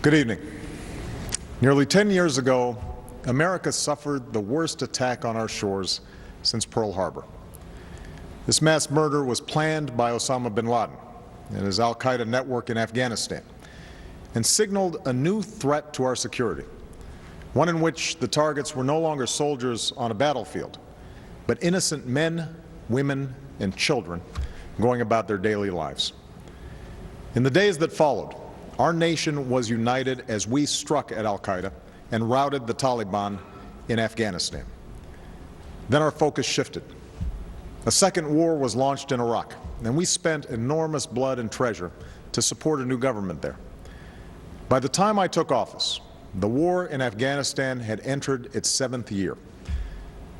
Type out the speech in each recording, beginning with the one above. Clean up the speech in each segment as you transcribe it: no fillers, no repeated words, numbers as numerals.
Good evening. Nearly 10 years ago, America suffered the worst attack on our shores since Pearl Harbor. This mass murder was planned by Osama bin Laden and his al-Qaeda network in Afghanistan and signaled a new threat to our security, one in which the targets were no longer soldiers on a battlefield, but innocent men, women, and children going about their daily lives. In the days that followed, our nation was united as we struck at al-Qaeda and routed the Taliban in Afghanistan. Then our focus shifted. A second war was launched in Iraq, and we spent enormous blood and treasure to support a new government there. By the time I took office, the war in Afghanistan had entered its 7th year.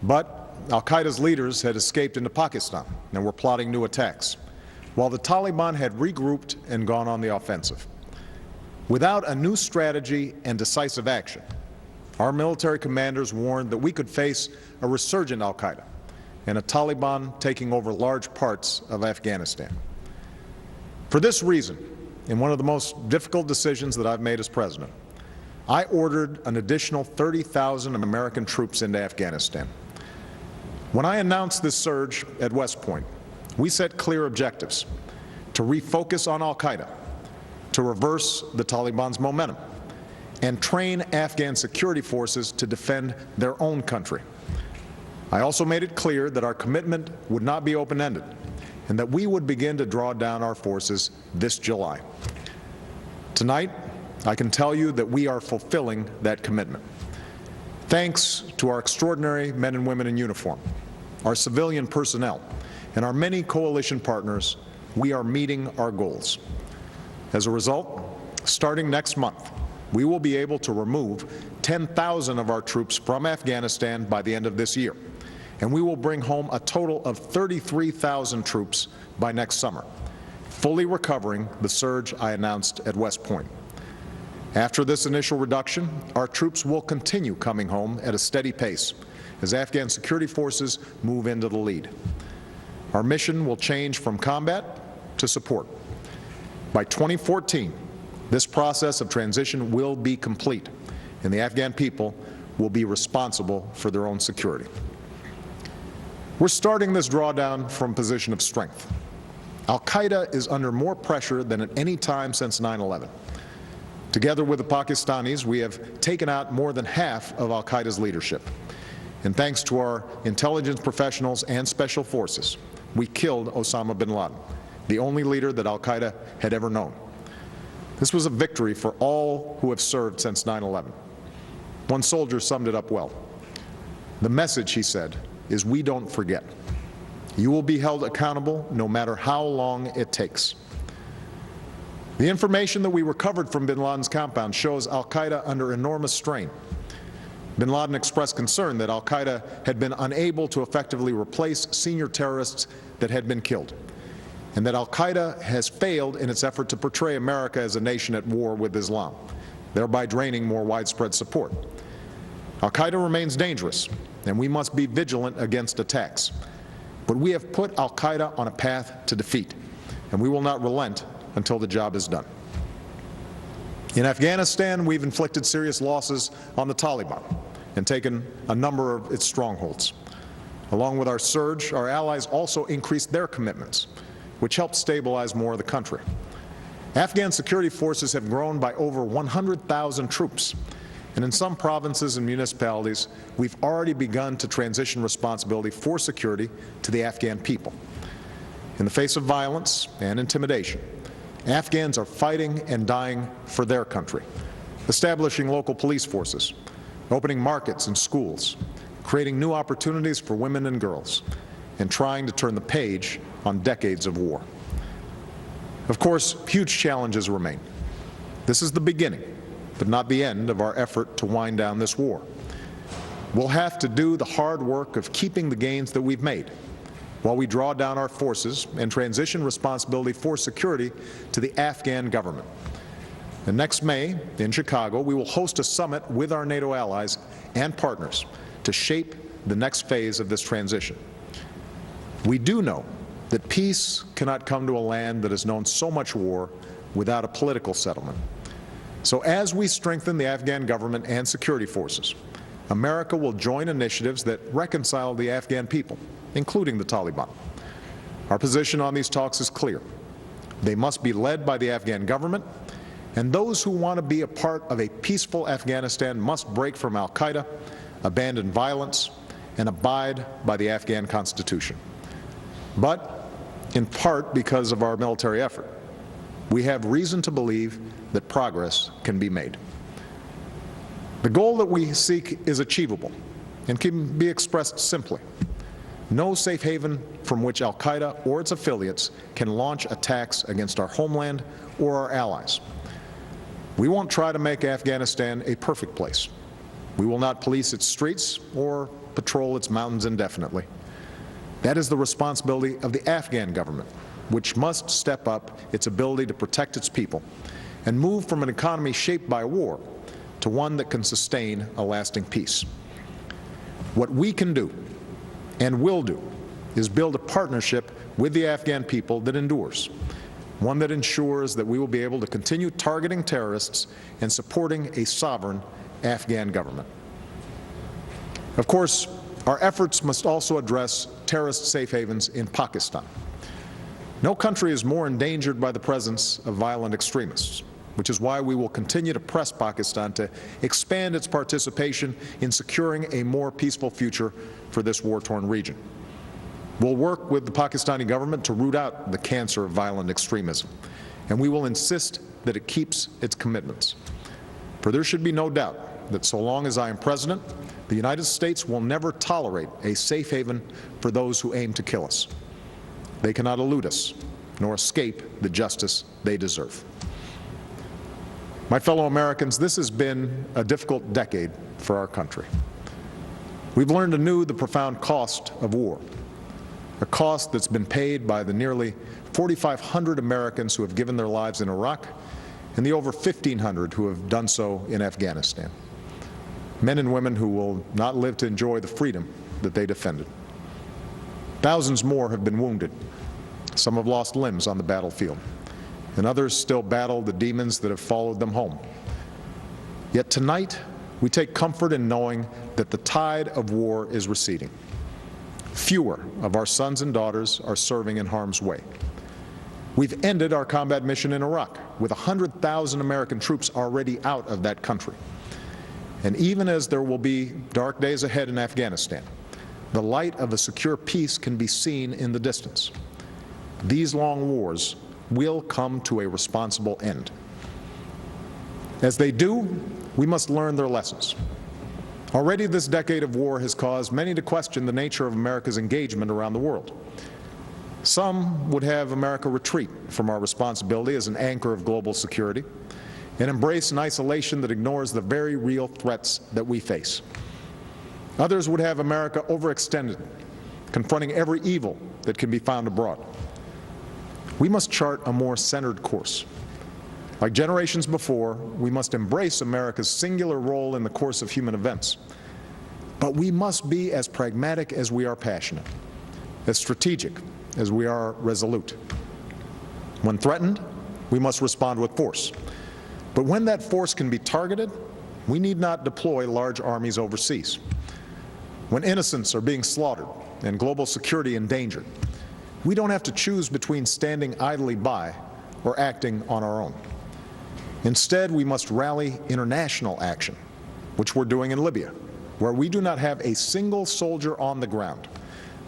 But al-Qaeda's leaders had escaped into Pakistan and were plotting new attacks, while the Taliban had regrouped and gone on the offensive. Without a new strategy and decisive action, our military commanders warned that we could face a resurgent al-Qaeda and a Taliban taking over large parts of Afghanistan. For this reason, in one of the most difficult decisions that I've made as president, I ordered an additional 30,000 American troops into Afghanistan. When I announced this surge at West Point, we set clear objectives: to refocus on al-Qaeda, to reverse the Taliban's momentum, and train Afghan security forces to defend their own country. I also made it clear that our commitment would not be open-ended and that we would begin to draw down our forces this July. Tonight, I can tell you that we are fulfilling that commitment. Thanks to our extraordinary men and women in uniform, our civilian personnel, and our many coalition partners, we are meeting our goals. As a result, starting next month, we will be able to remove 10,000 of our troops from Afghanistan by the end of this year, and we will bring home a total of 33,000 troops by next summer, fully recovering the surge I announced at West Point. After this initial reduction, our troops will continue coming home at a steady pace as Afghan security forces move into the lead. Our mission will change from combat to support. By 2014, this process of transition will be complete, and the Afghan people will be responsible for their own security. We're starting this drawdown from a position of strength. Al-Qaeda is under more pressure than at any time since 9/11. Together with the Pakistanis, we have taken out more than half of al-Qaeda's leadership. And thanks to our intelligence professionals and special forces, we killed Osama bin Laden, the only leader that al-Qaeda had ever known. This was a victory for all who have served since 9/11. One soldier summed it up well. The message, he said, is we don't forget. You will be held accountable no matter how long it takes. The information that we recovered from bin Laden's compound shows al-Qaeda under enormous strain. Bin Laden expressed concern that al-Qaeda had been unable to effectively replace senior terrorists that had been killed, and that al-Qaeda has failed in its effort to portray America as a nation at war with Islam, thereby draining more widespread support. Al-Qaeda remains dangerous, and we must be vigilant against attacks. But we have put al-Qaeda on a path to defeat, and we will not relent until the job is done. In Afghanistan, we've inflicted serious losses on the Taliban and taken a number of its strongholds. Along with our surge, our allies also increased their commitments, which helped stabilize more of the country. Afghan security forces have grown by over 100,000 troops, and in some provinces and municipalities, we've already begun to transition responsibility for security to the Afghan people. In the face of violence and intimidation, Afghans are fighting and dying for their country, establishing local police forces, opening markets and schools, creating new opportunities for women and girls, and trying to turn the page on decades of war. Of course, huge challenges remain. This is the beginning, but not the end of our effort to wind down this war. We'll have to do the hard work of keeping the gains that we've made while we draw down our forces and transition responsibility for security to the Afghan government. And next May, in Chicago, we will host a summit with our NATO allies and partners to shape the next phase of this transition. We do know that peace cannot come to a land that has known so much war without a political settlement. So as we strengthen the Afghan government and security forces, America will join initiatives that reconcile the Afghan people, including the Taliban. Our position on these talks is clear. They must be led by the Afghan government, and those who want to be a part of a peaceful Afghanistan must break from al-Qaeda, abandon violence, and abide by the Afghan Constitution. But, in part because of our military effort, we have reason to believe that progress can be made. The goal that we seek is achievable and can be expressed simply. No safe haven from which al-Qaeda or its affiliates can launch attacks against our homeland or our allies. We won't try to make Afghanistan a perfect place. We will not police its streets or patrol its mountains indefinitely. That is the responsibility of the Afghan government, which must step up its ability to protect its people and move from an economy shaped by war to one that can sustain a lasting peace. What we can do and will do is build a partnership with the Afghan people that endures, one that ensures that we will be able to continue targeting terrorists and supporting a sovereign Afghan government. Of course, our efforts must also address terrorist safe havens in Pakistan. No country is more endangered by the presence of violent extremists, which is why we will continue to press Pakistan to expand its participation in securing a more peaceful future for this war-torn region. We'll work with the Pakistani government to root out the cancer of violent extremism, and we will insist that it keeps its commitments. For there should be no doubt that so long as I am president, the United States will never tolerate a safe haven for those who aim to kill us. They cannot elude us, nor escape the justice they deserve. My fellow Americans, this has been a difficult decade for our country. We've learned anew the profound cost of war, a cost that's been paid by the nearly 4,500 Americans who have given their lives in Iraq and the over 1,500 who have done so in Afghanistan. Men and women who will not live to enjoy the freedom that they defended. Thousands more have been wounded. Some have lost limbs on the battlefield, and others still battle the demons that have followed them home. Yet tonight, we take comfort in knowing that the tide of war is receding. Fewer of our sons and daughters are serving in harm's way. We've ended our combat mission in Iraq, with 100,000 American troops already out of that country. And even as there will be dark days ahead in Afghanistan, the light of a secure peace can be seen in the distance. These long wars will come to a responsible end. As they do, we must learn their lessons. Already this decade of war has caused many to question the nature of America's engagement around the world. Some would have America retreat from our responsibility as an anchor of global security and embrace an isolation that ignores the very real threats that we face. Others would have America overextended, confronting every evil that can be found abroad. We must chart a more centered course. Like generations before, we must embrace America's singular role in the course of human events. But we must be as pragmatic as we are passionate, as strategic as we are resolute. When threatened, we must respond with force. But when that force can be targeted, we need not deploy large armies overseas. When innocents are being slaughtered and global security endangered, we don't have to choose between standing idly by or acting on our own. Instead, we must rally international action, which we're doing in Libya, where we do not have a single soldier on the ground,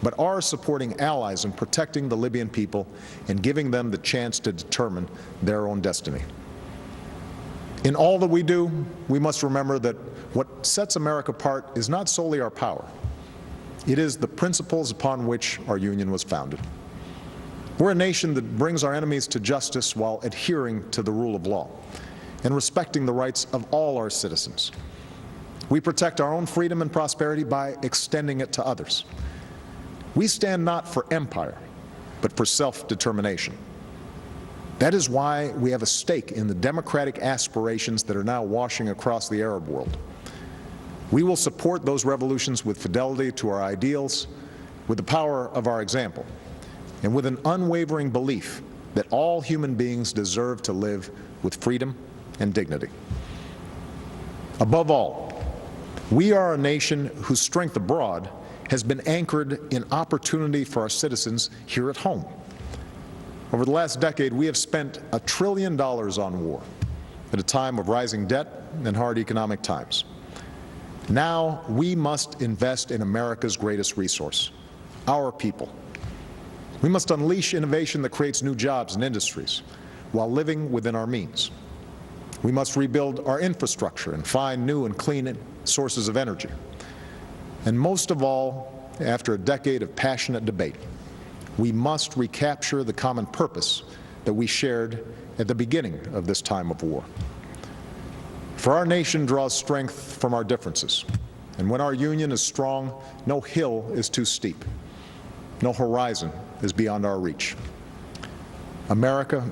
but are supporting allies in protecting the Libyan people and giving them the chance to determine their own destiny. In all that we do, we must remember that what sets America apart is not solely our power. It is the principles upon which our union was founded. We're a nation that brings our enemies to justice while adhering to the rule of law and respecting the rights of all our citizens. We protect our own freedom and prosperity by extending it to others. We stand not for empire, but for self-determination. That is why we have a stake in the democratic aspirations that are now washing across the Arab world. We will support those revolutions with fidelity to our ideals, with the power of our example, and with an unwavering belief that all human beings deserve to live with freedom and dignity. Above all, we are a nation whose strength abroad has been anchored in opportunity for our citizens here at home. Over the last decade, we have spent $1 trillion on war at a time of rising debt and hard economic times. Now we must invest in America's greatest resource, our people. We must unleash innovation that creates new jobs and industries while living within our means. We must rebuild our infrastructure and find new and clean sources of energy. And most of all, after a decade of passionate debate, we must recapture the common purpose that we shared at the beginning of this time of war. For our nation draws strength from our differences, and when our union is strong, no hill is too steep, no horizon is beyond our reach. America,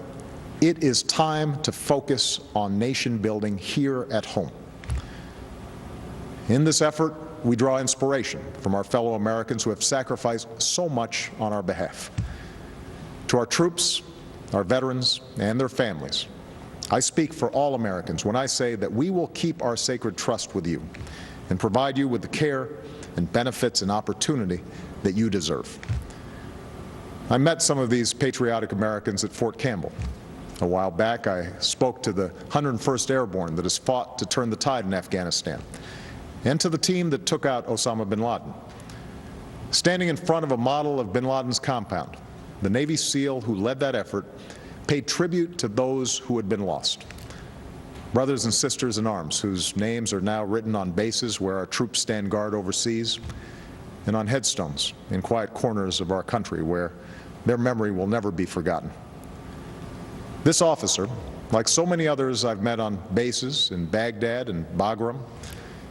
it is time to focus on nation building here at home. In this effort, we draw inspiration from our fellow Americans who have sacrificed so much on our behalf. To our troops, our veterans, and their families, I speak for all Americans when I say that we will keep our sacred trust with you and provide you with the care and benefits and opportunity that you deserve. I met some of these patriotic Americans at Fort Campbell. A while back, I spoke to the 101st Airborne that has fought to turn the tide in Afghanistan, and to the team that took out Osama bin Laden. Standing in front of a model of bin Laden's compound, the Navy SEAL who led that effort paid tribute to those who had been lost. Brothers and sisters in arms whose names are now written on bases where our troops stand guard overseas, and on headstones in quiet corners of our country where their memory will never be forgotten. This officer, like so many others I've met on bases in Baghdad and Bagram,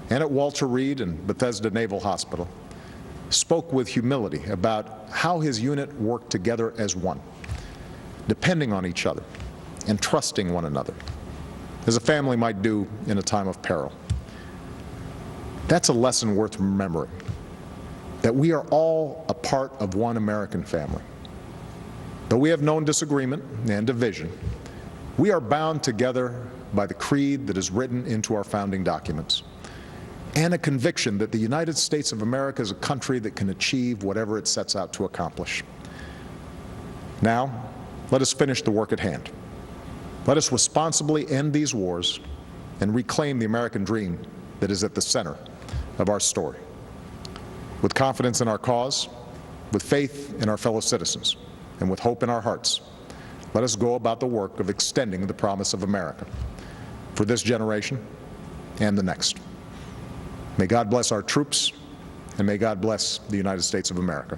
and at Walter Reed and Bethesda Naval Hospital, spoke with humility about how his unit worked together as one, depending on each other and trusting one another, as a family might do in a time of peril. That's a lesson worth remembering, that we are all a part of one American family. Though we have known disagreement and division, we are bound together by the creed that is written into our founding documents, and a conviction that the United States of America is a country that can achieve whatever it sets out to accomplish. Now, let us finish the work at hand. Let us responsibly end these wars and reclaim the American dream that is at the center of our story. With confidence in our cause, with faith in our fellow citizens, and with hope in our hearts, let us go about the work of extending the promise of America for this generation and the next. May God bless our troops, and may God bless the United States of America.